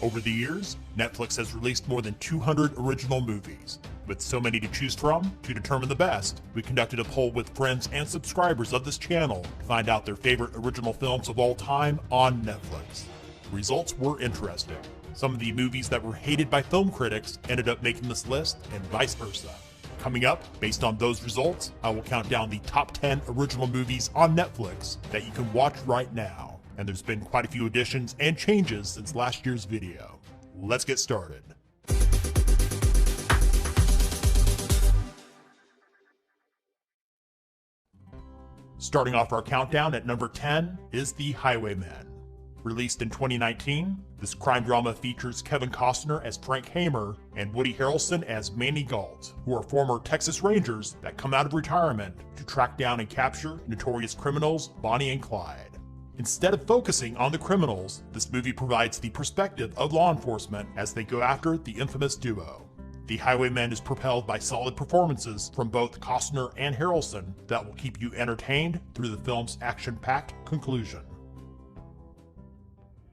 Over the years, Netflix has released more than 200 original movies. With so many to choose from, to determine the best, we conducted a poll with friends and subscribers of this channel to find out their favorite original films of all time on Netflix. The results were interesting. Some of the movies that were hated by film critics ended up making this list, and vice versa. Coming up, based on those results, I will count down the top 10 original movies on Netflix that you can watch right now. And there's been quite a few additions and changes since last year's video. Let's get started. Starting off our countdown at number 10 is The Highwaymen. Released in 2019, this crime drama features Kevin Costner as Frank Hamer and Woody Harrelson as Manny Galt, who are former Texas Rangers that come out of retirement to track down and capture notorious criminals Bonnie and Clyde. Instead of focusing on the criminals, this movie provides the perspective of law enforcement as they go after the infamous duo. The Highwaymen is propelled by solid performances from both Costner and Harrelson that will keep you entertained through the film's action-packed conclusion.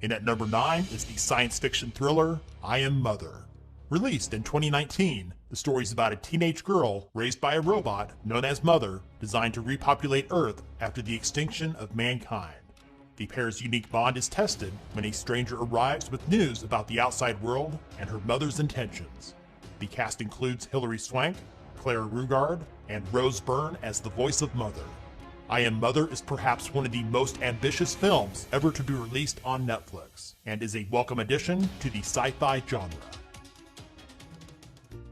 And at number 9 is the science fiction thriller I Am Mother. Released in 2019, the story is about a teenage girl raised by a robot known as Mother, designed to repopulate Earth after the extinction of mankind. The pair's unique bond is tested when a stranger arrives with news about the outside world and her mother's intentions. The cast includes Hilary Swank, Clara Rugaard, and Rose Byrne as the voice of Mother. I Am Mother is perhaps one of the most ambitious films ever to be released on Netflix, and is a welcome addition to the sci-fi genre.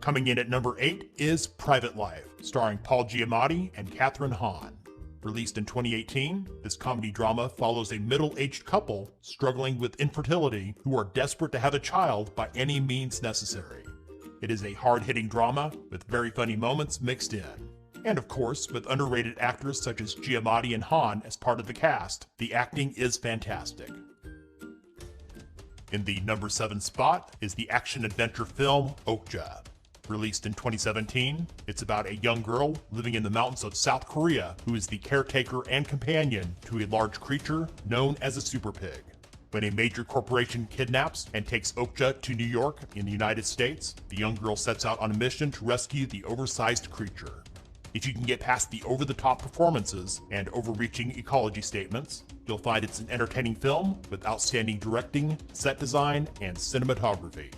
Coming in at number 8 is Private Life, starring Paul Giamatti and Kathryn Hahn. Released in 2018, this comedy drama follows a middle-aged couple struggling with infertility who are desperate to have a child by any means necessary. It is a hard-hitting drama with very funny moments mixed in. And of course, with underrated actors such as Giamatti and Hahn as part of the cast, the acting is fantastic. In the number 7 spot is the action-adventure film Okja. Released in 2017, it's about a young girl living in the mountains of South Korea who is the caretaker and companion to a large creature known as a super pig. When a major corporation kidnaps and takes Okja to New York in the United States, the young girl sets out on a mission to rescue the oversized creature. If you can get past the over-the-top performances and overreaching ecology statements, you'll find it's an entertaining film with outstanding directing, set design, and cinematography.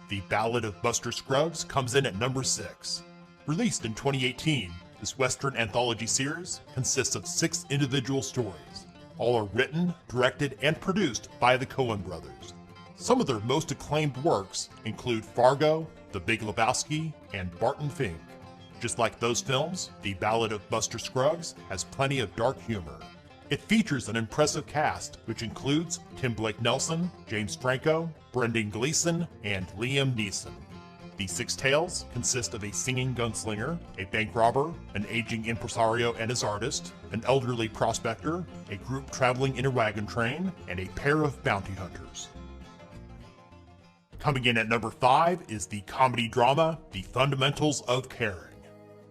The Ballad of Buster Scruggs comes in at number 6. Released in 2018, this Western anthology series consists of 6 individual stories. All are written, directed, and produced by the Coen brothers. Some of their most acclaimed works include Fargo, The Big Lebowski, and Barton Fink. Just like those films, The Ballad of Buster Scruggs has plenty of dark humor. It features an impressive cast, which includes Tim Blake Nelson, James Franco, Brendan Gleeson, and Liam Neeson. The 6 tales consist of a singing gunslinger, a bank robber, an aging impresario and his artist, an elderly prospector, a group traveling in a wagon train, and a pair of bounty hunters. Coming in at number 5 is the comedy drama The Fundamentals of Caring.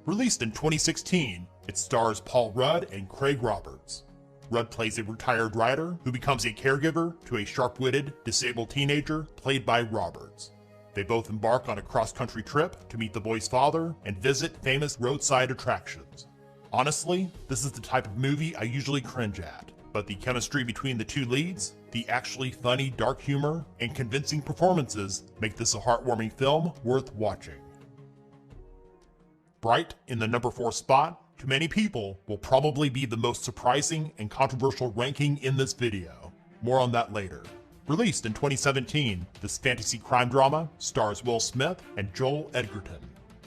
Released in 2016, it stars Paul Rudd and Craig Roberts. Rudd plays a retired writer who becomes a caregiver to a sharp-witted, disabled teenager played by Roberts. They both embark on a cross-country trip to meet the boy's father and visit famous roadside attractions. Honestly, this is the type of movie I usually cringe at, but the chemistry between the 2 leads, the actually funny dark humor, and convincing performances make this a heartwarming film worth watching. Bright, in the number 4 spot, to many people, will probably be the most surprising and controversial ranking in this video. More on that later. Released in 2017, this fantasy crime drama stars Will Smith and Joel Edgerton.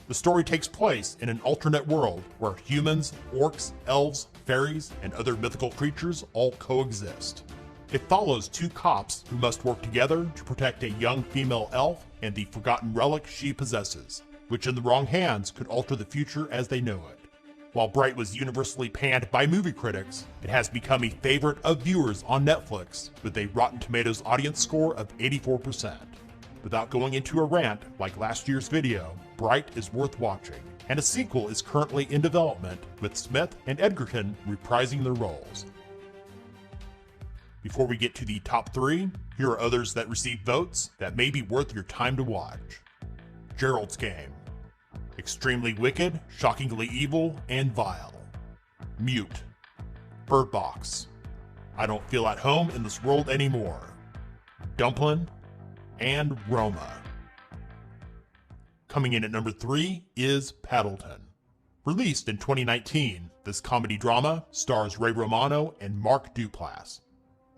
The story takes place in an alternate world where humans, orcs, elves, fairies, and other mythical creatures all coexist. It follows 2 cops who must work together to protect a young female elf and the forgotten relic she possesses, which in the wrong hands could alter the future as they know it. While Bright was universally panned by movie critics, it has become a favorite of viewers on Netflix with a Rotten Tomatoes audience score of 84%. Without going into a rant like last year's video, Bright is worth watching, and a sequel is currently in development with Smith and Edgerton reprising their roles. Before we get to the top 3, here are others that received votes that may be worth your time to watch. Gerald's Game. Extremely wicked, shockingly evil, and vile. Mute. Bird Box. I don't feel at home in this world anymore. Dumplin', and Roma. Coming in at number 3 is Paddleton. Released in 2019, this comedy drama stars Ray Romano and Mark Duplass.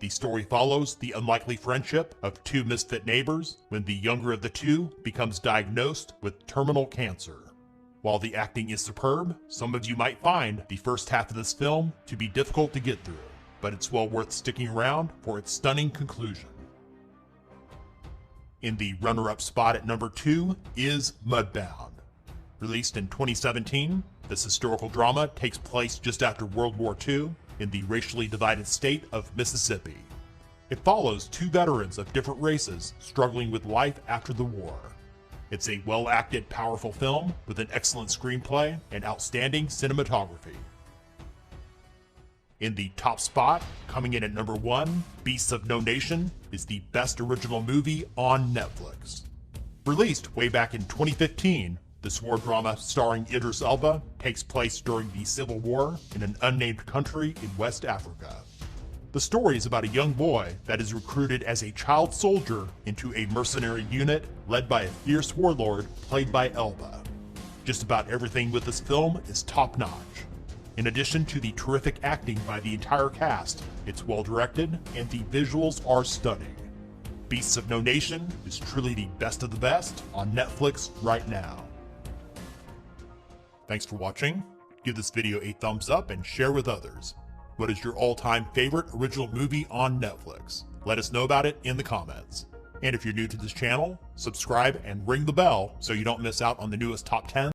The story follows the unlikely friendship of two misfit neighbors when the younger of the two becomes diagnosed with terminal cancer. While the acting is superb, some of you might find the first half of this film to be difficult to get through, but it's well worth sticking around for its stunning conclusion. In the runner-up spot at number 2 is Mudbound. Released in 2017, this historical drama takes place just after World War II in the racially divided state of Mississippi. It follows two veterans of different races struggling with life after the war. It's a well-acted, powerful film with an excellent screenplay and outstanding cinematography. In the top spot, coming in at number 1, Beasts of No Nation is the best original movie on Netflix. Released way back in 2015, this war drama starring Idris Elba takes place during the Civil War in an unnamed country in West Africa. The story is about a young boy that is recruited as a child soldier into a mercenary unit led by a fierce warlord played by Elba. Just about everything with this film is top-notch. In addition to the terrific acting by the entire cast, it's well directed and the visuals are stunning. Beasts of No Nation is truly the best of the best on Netflix right now. Thanks for watching. Give this video a thumbs up and share with others. What is your all-time favorite original movie on Netflix? Let us know about it in the comments. And if you're new to this channel, subscribe and ring the bell so you don't miss out on the newest top 10